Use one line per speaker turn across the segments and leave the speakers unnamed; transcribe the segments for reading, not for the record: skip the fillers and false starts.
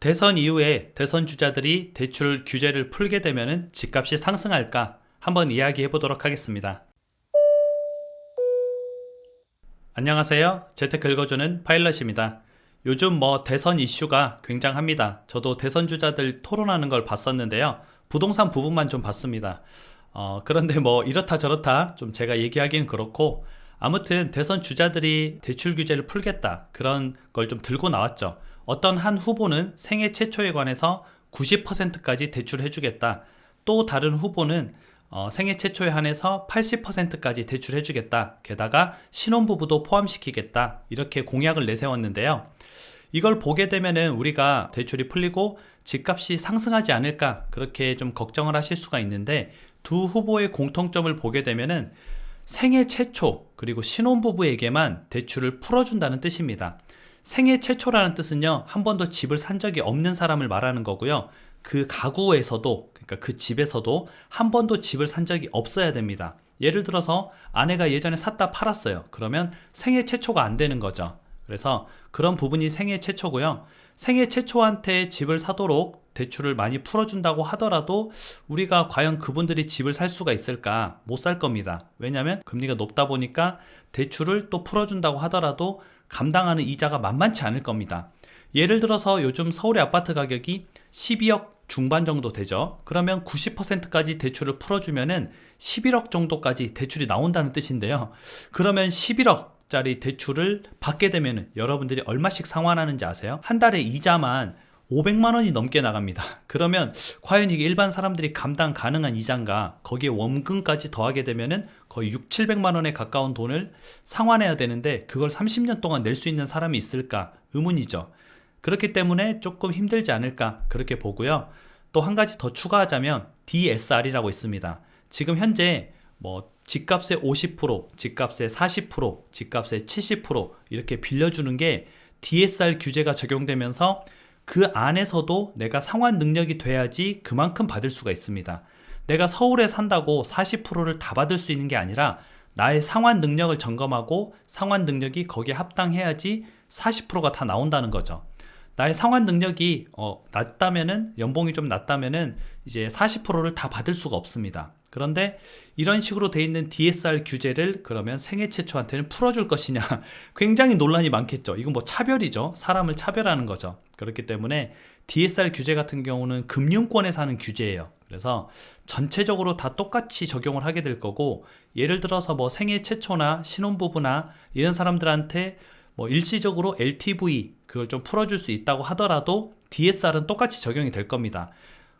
대선 이후에 대선 주자들이 대출 규제를 풀게 되면 집값이 상승할까? 한번 이야기해 보도록 하겠습니다. 안녕하세요. 재테크 읽어주는 파일럿입니다. 요즘 대선 이슈가 굉장합니다. 저도 대선 주자들 토론하는 걸 봤었는데요. 부동산 부분만 좀 봤습니다. 그런데 이렇다 저렇다 좀 제가 얘기하기는 그렇고, 아무튼 대선 주자들이 대출 규제를 풀겠다 그런 걸 좀 들고 나왔죠. 어떤 한 후보는 생애 최초에 관해서 90%까지 대출해주겠다. 또 다른 후보는 생애 최초에 한해서 80%까지 대출해주겠다. 게다가 신혼부부도 포함시키겠다. 이렇게 공약을 내세웠는데요. 이걸 보게 되면은 우리가 대출이 풀리고 집값이 상승하지 않을까 그렇게 좀 걱정을 하실 수가 있는데, 두 후보의 공통점을 보게 되면은 생애 최초 그리고 신혼부부에게만 대출을 풀어준다는 뜻입니다. 생애 최초라는 뜻은요, 한 번도 집을 산 적이 없는 사람을 말하는 거고요. 그 가구에서도, 그러니까 그 집에서도 한 번도 집을 산 적이 없어야 됩니다. 예를 들어서 아내가 예전에 샀다 팔았어요. 그러면 생애 최초가 안 되는 거죠. 그래서 그런 부분이 생애 최초고요. 생애 최초한테 집을 사도록 대출을 많이 풀어준다고 하더라도 우리가 과연 그분들이 집을 살 수가 있을까? 못 살 겁니다. 왜냐하면 금리가 높다 보니까 대출을 또 풀어준다고 하더라도 감당하는 이자가 만만치 않을 겁니다. 예를 들어서 요즘 서울의 아파트 가격이 12억 중반 정도 되죠. 그러면 90%까지 대출을 풀어주면은 11억 정도까지 대출이 나온다는 뜻인데요. 그러면 11억 짜리 대출을 받게 되면 여러분들이 얼마씩 상환하는지 아세요? 한 달에 이자만 500만 원이 넘게 나갑니다. 그러면 과연 이게 일반 사람들이 감당 가능한 이자인가? 거기에 원금까지 더하게 되면은 거의 6, 700만 원에 가까운 돈을 상환해야 되는데, 그걸 30년 동안 낼 수 있는 사람이 있을까? 의문이죠. 그렇기 때문에 조금 힘들지 않을까? 그렇게 보고요. 또 한 가지 더 추가하자면 DSR이라고 있습니다. 지금 현재 집값의 50%, 집값의 40%, 집값의 70% 이렇게 빌려주는 게 DSR 규제가 적용되면서 그 안에서도 내가 상환 능력이 돼야지 그만큼 받을 수가 있습니다. 내가 서울에 산다고 40%를 다 받을 수 있는 게 아니라 나의 상환 능력을 점검하고 상환 능력이 거기에 합당해야지 40%가 다 나온다는 거죠. 나의 상환 능력이 낮다면은, 연봉이 좀 낮다면은 이제 40%를 다 받을 수가 없습니다. 그런데 이런 식으로 돼 있는 DSR 규제를 그러면 생애 최초한테는 풀어줄 것이냐, 굉장히 논란이 많겠죠. 이건 차별이죠. 사람을 차별하는 거죠. 그렇기 때문에 DSR 규제 같은 경우는 금융권에서 하는 규제예요. 그래서 전체적으로 다 똑같이 적용을 하게 될 거고, 예를 들어서 생애 최초나 신혼부부나 이런 사람들한테 일시적으로 LTV 그걸 좀 풀어줄 수 있다고 하더라도 DSR은 똑같이 적용이 될 겁니다.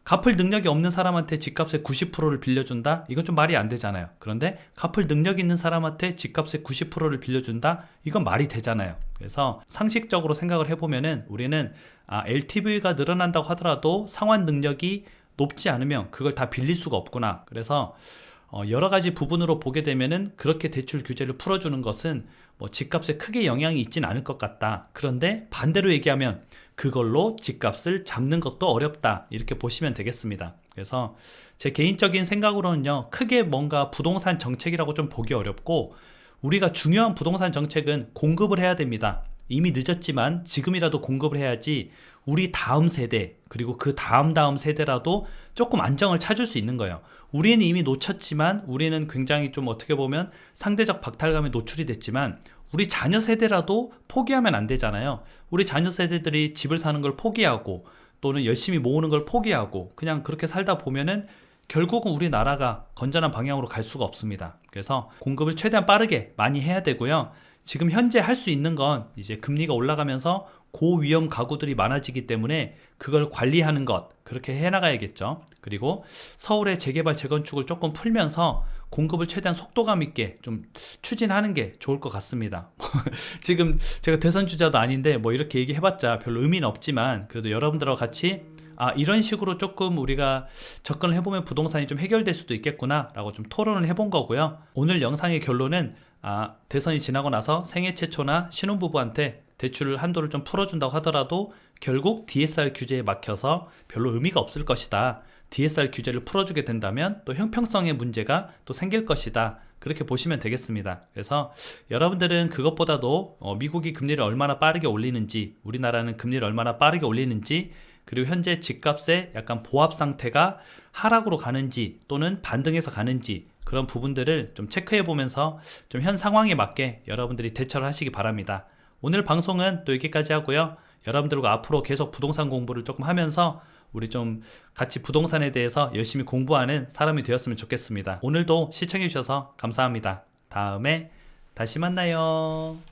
갚을 능력이 없는 사람한테 집값의 90%를 빌려준다? 이건 좀 말이 안 되잖아요. 그런데 갚을 능력 있는 사람한테 집값의 90%를 빌려준다? 이건 말이 되잖아요. 그래서 상식적으로 생각을 해보면은 우리는 LTV가 늘어난다고 하더라도 상환 능력이 높지 않으면 그걸 다 빌릴 수가 없구나. 그래서 여러 가지 부분으로 보게 되면은 그렇게 대출 규제를 풀어주는 것은 집값에 크게 영향이 있진 않을 것 같다. 그런데 반대로 얘기하면 그걸로 집값을 잡는 것도 어렵다. 이렇게 보시면 되겠습니다. 그래서 제 개인적인 생각으로는요, 크게 뭔가 부동산 정책이라고 좀 보기 어렵고, 우리가 중요한 부동산 정책은 공급을 해야 됩니다. 이미 늦었지만 지금이라도 공급을 해야지 우리 다음 세대, 그리고 그 다음 세대라도 조금 안정을 찾을 수 있는 거예요. 우리는 이미 놓쳤지만, 우리는 굉장히 좀 어떻게 보면 상대적 박탈감에 노출이 됐지만 우리 자녀 세대라도 포기하면 안 되잖아요. 우리 자녀 세대들이 집을 사는 걸 포기하고 또는 열심히 모으는 걸 포기하고 그냥 그렇게 살다 보면은 결국은 우리나라가 건전한 방향으로 갈 수가 없습니다. 그래서 공급을 최대한 빠르게 많이 해야 되고요. 지금 현재 할 수 있는 건 이제 금리가 올라가면서 고위험 가구들이 많아지기 때문에 그걸 관리하는 것, 그렇게 해나가야겠죠. 그리고 서울의 재개발 재건축을 조금 풀면서 공급을 최대한 속도감 있게 좀 추진하는 게 좋을 것 같습니다. 지금 제가 대선 주자도 아닌데 이렇게 얘기해봤자 별로 의미는 없지만, 그래도 여러분들하고 같이 이런 식으로 조금 우리가 접근을 해보면 부동산이 좀 해결될 수도 있겠구나 라고 좀 토론을 해본 거고요. 오늘 영상의 결론은 대선이 지나고 나서 생애 최초나 신혼부부한테 대출을 한도를 좀 풀어준다고 하더라도 결국 DSR 규제에 막혀서 별로 의미가 없을 것이다. DSR 규제를 풀어주게 된다면 또 형평성의 문제가 또 생길 것이다. 그렇게 보시면 되겠습니다. 그래서 여러분들은 그것보다도 미국이 금리를 얼마나 빠르게 올리는지, 우리나라는 금리를 얼마나 빠르게 올리는지 그리고 현재 집값의 약간 보합 상태가 하락으로 가는지 또는 반등해서 가는지 그런 부분들을 좀 체크해 보면서 좀 현 상황에 맞게 여러분들이 대처를 하시기 바랍니다. 오늘 방송은 또 여기까지 하고요. 여러분들과 앞으로 계속 부동산 공부를 조금 하면서 우리 좀 같이 부동산에 대해서 열심히 공부하는 사람이 되었으면 좋겠습니다. 오늘도 시청해 주셔서 감사합니다. 다음에 다시 만나요.